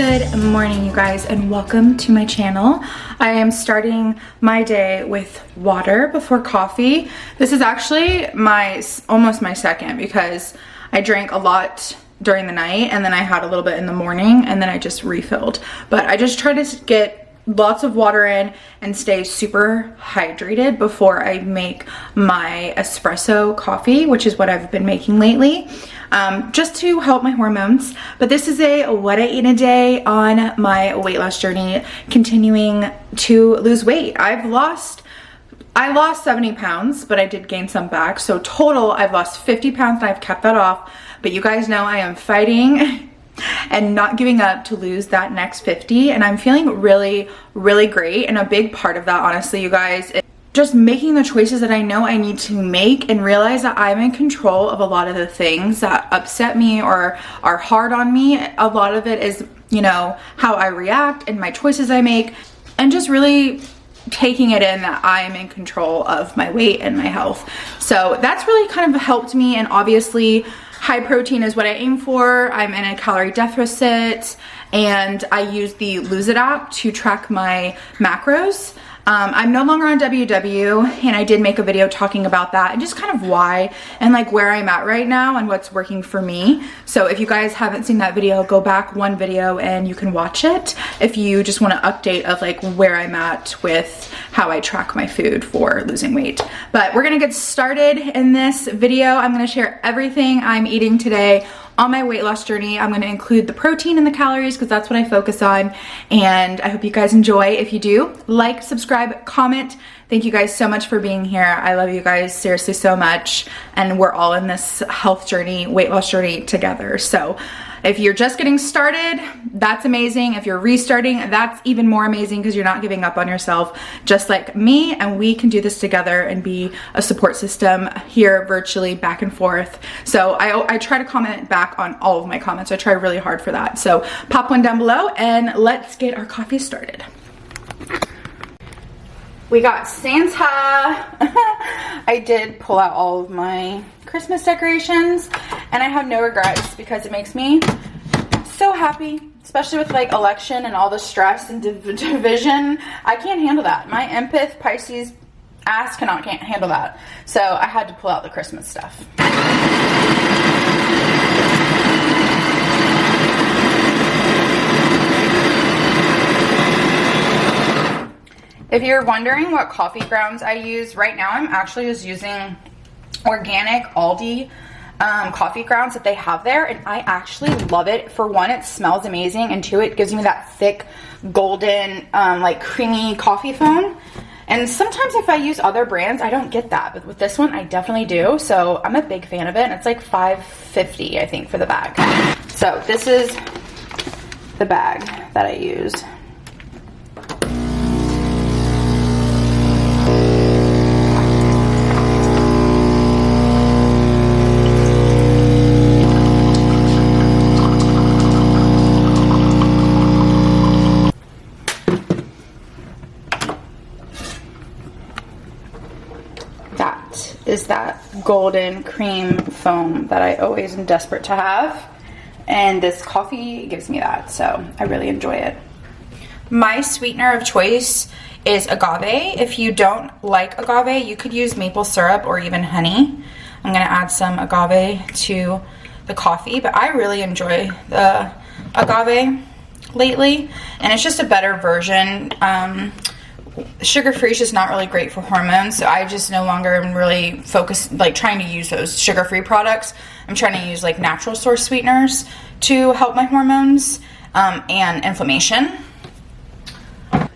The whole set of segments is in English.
Good morning, you guys, and welcome to my channel. I am starting my day with water before coffee. This is actually almost my second because I drank a lot during the night and then I had a little bit in the morning and then I just refilled. But I just try to get lots of water in and stay super hydrated before I make my espresso coffee, which is what I've been making lately, just to help my hormones. But this is a what I eat in a day on my weight loss journey, continuing to lose weight. I lost 70 pounds, but I did gain some back. So total, I've lost 50 pounds and I've kept that off. But you guys know I am fighting and not giving up to lose that next 50, and I'm feeling really great. And a big part of that, honestly, you guys, is just making the choices that I know I need to make and realize that I'm in control of a lot of the things that upset me or are hard on me. A lot of it is, you know, how I react and my choices I make, and just really taking it in that I am in control of my weight and my health. So that's really kind of helped me. And obviously high protein is what I aim for. I'm in a calorie deficit and I use the Lose It app to track my macros. I'm no longer on WW, and I did make a video talking about that and just kind of why and like where I'm at right now and what's working for me. So if you guys haven't seen that video, go back one video and you can watch it if you just want an update of like where I'm at with how I track my food for losing weight. But we're gonna get started in this video. I'm gonna share everything I'm eating today on my weight loss journey. I'm going to include the protein and the calories because that's what I focus on, and I hope you guys enjoy. If you do, like, subscribe, comment. Thank you guys so much for being here. I love you guys seriously so much, and we're all in this health journey, weight loss journey together. So if you're just getting started, that's amazing. If you're restarting, that's even more amazing because you're not giving up on yourself, just like me, and we can do this together and be a support system here virtually back and forth. So I try to comment back on all of my comments. I try really hard for that. So pop one down below and let's get our coffee started. We got Santa. I did pull out all of my Christmas decorations and I have no regrets because it makes me so happy, especially with like election and all the stress and division. I can't handle that. My empath Pisces ass can't handle that. So I had to pull out the Christmas stuff. If you're wondering what coffee grounds I use right now, I'm actually just using organic Aldi coffee grounds that they have there, and I actually love it. For one, it smells amazing, and two, it gives me that thick golden like creamy coffee foam. And sometimes if I use other brands, I don't get that, but with this one I definitely do. So I'm a big fan of it, and it's like $5.50 I think for the bag. So this is the bag that I use. Is that golden cream foam that I always am desperate to have, and this coffee gives me that, so I really enjoy it. My sweetener of choice is agave. If you don't like agave, you could use maple syrup or even honey. I'm gonna add some agave to the coffee, but I really enjoy the agave lately, and it's just a better version. Sugar-free is just not really great for hormones, so I just no longer am really focused, like trying to use those sugar-free products. I'm trying to use like natural source sweeteners to help my hormones and inflammation.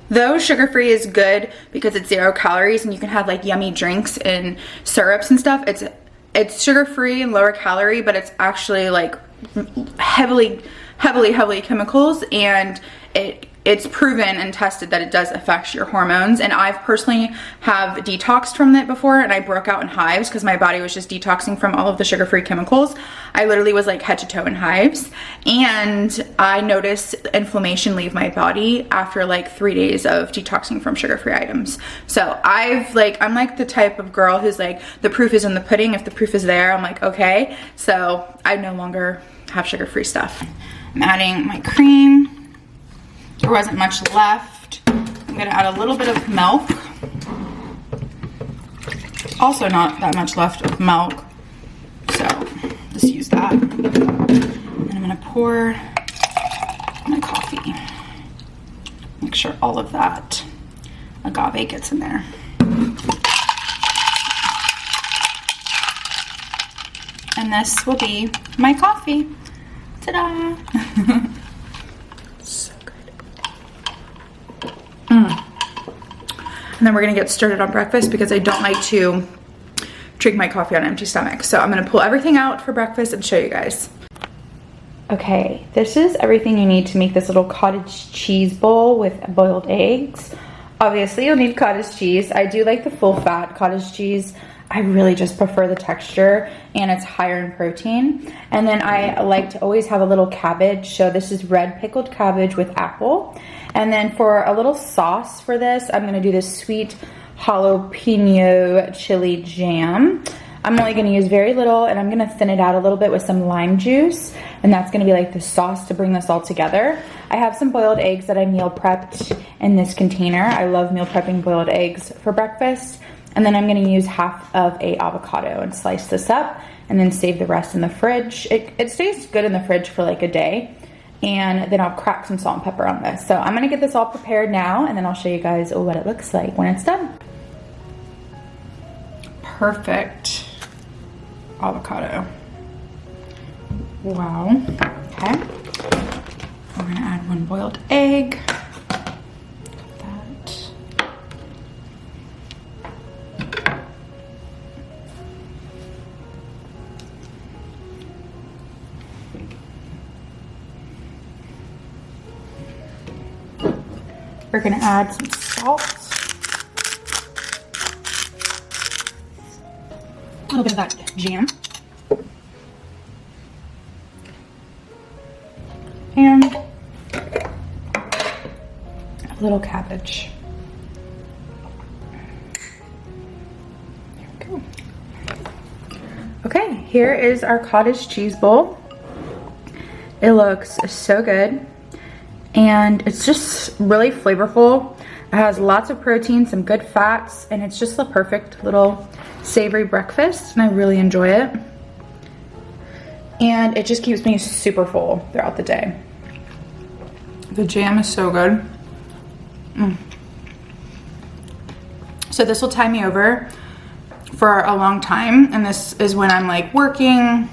Though sugar-free is good because it's 0 calories and you can have like yummy drinks and syrups and stuff, it's sugar-free and lower calorie, but it's actually like heavily chemicals, and it's proven and tested that it does affect your hormones. And I've personally have detoxed from it before, and I broke out in hives because my body was just detoxing from all of the sugar-free chemicals. I literally was like head to toe in hives, and I noticed inflammation leave my body after like 3 days of detoxing from sugar-free items. So I'm like the type of girl who's like, the proof is in the pudding. If the proof is there, I'm like, okay. So I no longer have sugar-free stuff. I'm adding my cream. there wasn't much left. I'm gonna add a little bit of milk. Also not that much left of milk, so just use that. And I'm gonna pour my coffee. Make sure all of that agave gets in there. And this will be my coffee. Ta-da! So good. And then we're gonna get started on breakfast because I don't like to drink my coffee on an empty stomach. So I'm gonna pull everything out for breakfast and show you guys. Okay, this is everything you need to make this little cottage cheese bowl with boiled eggs. Obviously, you'll need cottage cheese. I do like the full fat cottage cheese. I really just prefer the texture and it's higher in protein. And then I like to always have a little cabbage. So this is red pickled cabbage with apple. And then for a little sauce for this, I'm gonna do this sweet jalapeno chili jam. I'm only gonna use very little and I'm gonna thin it out a little bit with some lime juice. And that's gonna be like the sauce to bring this all together. I have some boiled eggs that I meal prepped in this container. I love meal prepping boiled eggs for breakfast. And then I'm gonna use half of a avocado and slice this up and then save the rest in the fridge. It stays good in the fridge for like a day. And then I'll crack some salt and pepper on this. So I'm gonna get this all prepared now and then I'll show you guys what it looks like when it's done. Perfect avocado. Wow, okay. We're gonna add one boiled egg. We're gonna add some salt, a little bit of that jam, and a little cabbage. There we go. Okay, here is our cottage cheese bowl. It looks so good. And it's just really flavorful. It has lots of protein, some good fats, and it's just the perfect little savory breakfast, and I really enjoy it. And it just keeps me super full throughout the day. The jam is so good. So this will tie me over for a long time, and this is when I'm like working,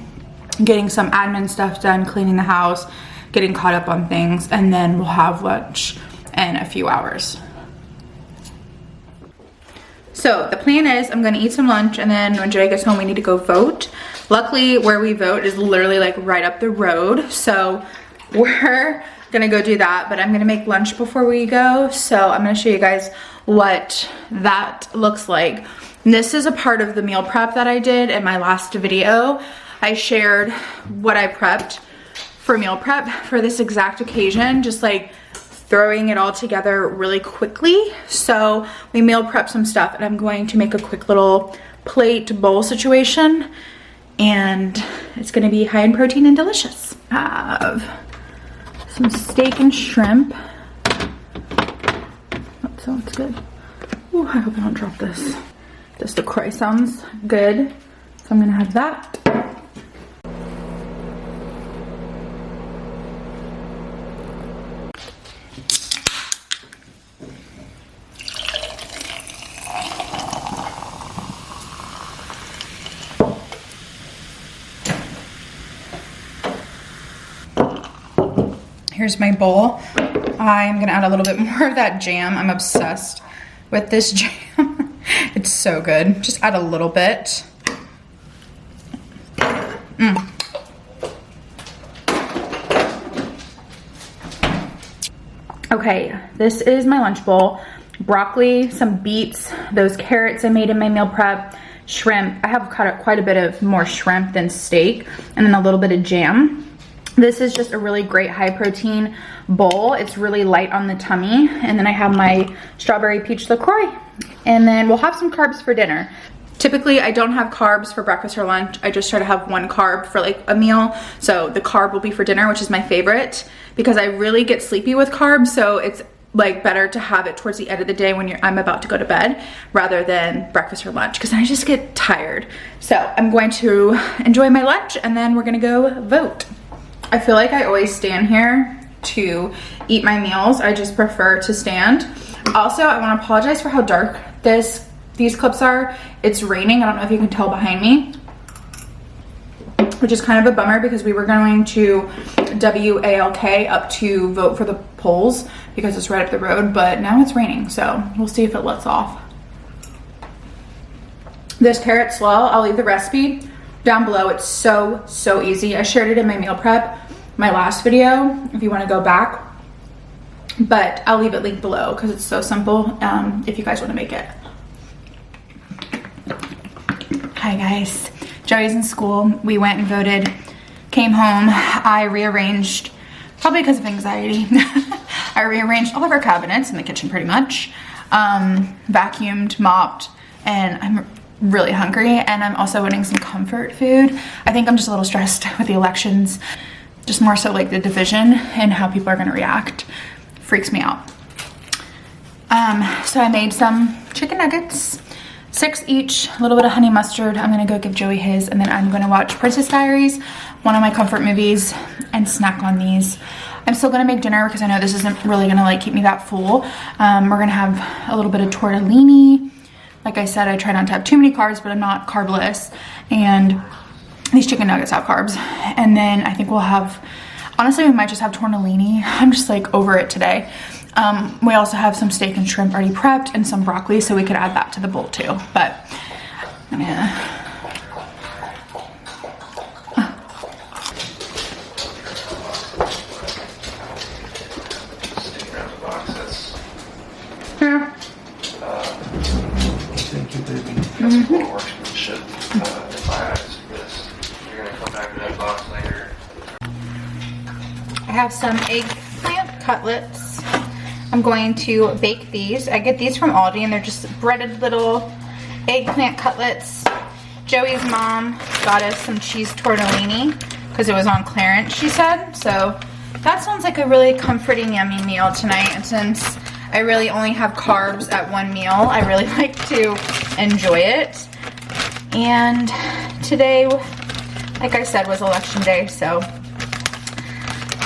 getting some admin stuff done, cleaning the house, getting caught up on things, and then we'll have lunch in a few hours. So the plan is I'm gonna eat some lunch and then when Jay gets home we need to go vote. Luckily where we vote is literally like right up the road. So we're gonna go do that, but I'm gonna make lunch before we go. So I'm gonna show you guys what that looks like. And this is a part of the meal prep that I did in my last video. I shared what I prepped for meal prep for this exact occasion, just like throwing it all together really quickly. So we meal prep some stuff and I'm going to make a quick little plate bowl situation and it's gonna be high in protein and delicious. I have some steak and shrimp. That sounds good. Ooh, I hope I don't drop this. Just the croy sounds good. So I'm gonna have that. Here's my bowl. I'm gonna add a little bit more of that jam. I'm obsessed with this jam. It's so good. Just add a little bit. Okay, this is my lunch bowl. Broccoli, some beets, those carrots I made in my meal prep, shrimp. I have cut up quite a bit of more shrimp than steak, and then a little bit of jam. This is just a really great high protein bowl. It's really light on the tummy. And then I have my strawberry peach LaCroix. And then we'll have some carbs for dinner. Typically, I don't have carbs for breakfast or lunch. I just try to have one carb for like a meal. So the carb will be for dinner, which is my favorite because I really get sleepy with carbs. So it's like better to have it towards the end of the day when I'm about to go to bed rather than breakfast or lunch because I just get tired. So I'm going to enjoy my lunch and then we're gonna go vote. I feel like I always stand here to eat my meals. I just prefer to stand. Also, I want to apologize for how dark these clips are. It's raining. I don't know if you can tell behind me, which is kind of a bummer because we were going to WALK up to vote for the polls because it's right up the road, but now it's raining, so we'll see if it lets off. This carrot slaw, I'll leave the recipe down below. It's so easy. I shared it in my meal prep, my last video, if you want to go back, but I'll leave it linked below because it's so simple if you guys want to make it. Hi guys, Joey's in school. We went and voted, came home. I rearranged, probably because of anxiety, I rearranged all of our cabinets in the kitchen pretty much, vacuumed, mopped, and I'm really hungry and I'm also wanting some comfort food. I think I'm just a little stressed with the elections, just more so like the division and how people are gonna react. Freaks me out. So I made some chicken nuggets, 6 each, a little bit of honey mustard. I'm gonna go give Joey his, and then I'm gonna watch Princess Diaries, one of my comfort movies, and snack on these. I'm still gonna make dinner because I know this isn't really gonna like keep me that full. We're gonna have a little bit of tortellini. Like I said, I try not to have too many carbs, but I'm not carbless. And these chicken nuggets have carbs. And then I think we'll have, honestly, we might just have tortellini. I'm just like over it today. We also have some steak and shrimp already prepped and some broccoli, so we could add that to the bowl too. But I'm gonna, yeah. Thank you, baby. That's more workmanship in my eyes because you're gonna come back to that box later. I have some eggplant cutlets. I'm going to bake these. I get these from Aldi and they're just breaded little eggplant cutlets. Joey's mom got us some cheese tortellini because it was on clearance, she said. So that sounds like a really comforting, yummy meal tonight. And since I really only have carbs at one meal, I really like to enjoy it. And today, like I said, was election day, so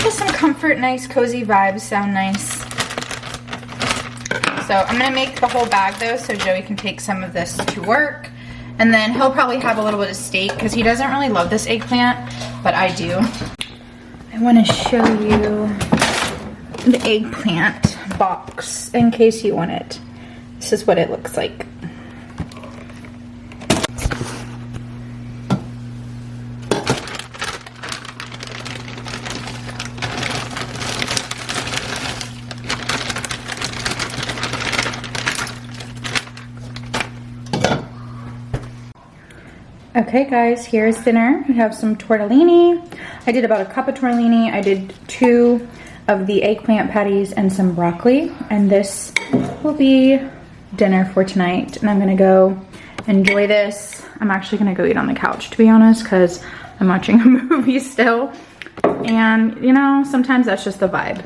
just some comfort, nice cozy vibes sound nice. So I'm gonna make the whole bag though so Joey can take some of this to work. And then he'll probably have a little bit of steak because he doesn't really love this eggplant, but I do. I wanna show you the eggplant box in case you want it. This is what it looks like. Okay guys, here's dinner. We have some tortellini. I did about a cup of tortellini. I did 2 of the eggplant patties and some broccoli. And this will be dinner for tonight. And I'm gonna go enjoy this. I'm actually gonna go eat on the couch, to be honest, because I'm watching a movie still. And you know, sometimes that's just the vibe.